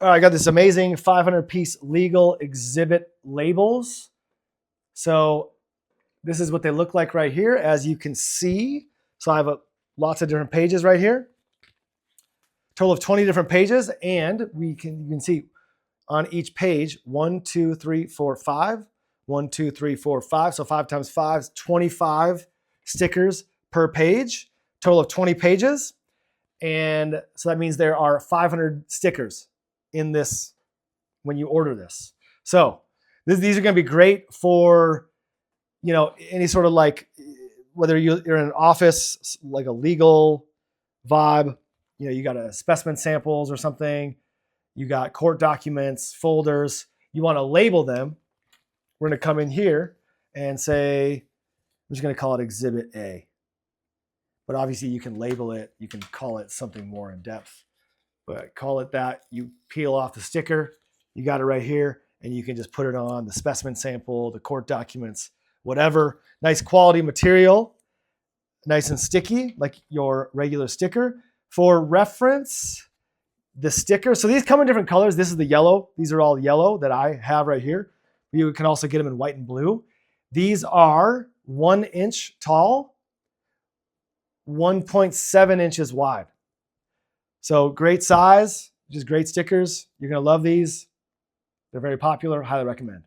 All right, I got this amazing 500-piece legal exhibit labels. So this is what they look like right here, as you can see. So I have lots of different pages right here. Total of 20 different pages, and you can see on each page 1, 2, 3, 4, 5. 1, 2, 3, 4, 5. So 5 times 5 is 25 stickers per page. Total of 20 pages. And so that means there are 500 stickers in this when you order this. So these are going to be great for, any sort of like, whether you're in an office, like a legal vibe, you got a specimen samples or something, you got court documents, folders, you want to label them. We're going to come in here and say, I'm just going to call it Exhibit A. But obviously you can label it, you can call it something more in depth. But call it that, you peel off the sticker, you got it right here, and you can just put it on the specimen sample, the court documents, whatever. Nice quality material, nice and sticky, like your regular sticker. For reference, the sticker, so these come in different colors. This is the yellow. These are all yellow that I have right here. You can also get them in white and blue. These are 1 inch tall, 1.7 inches wide. So great size, just great stickers. You're going to love these. They're very popular. Highly recommend.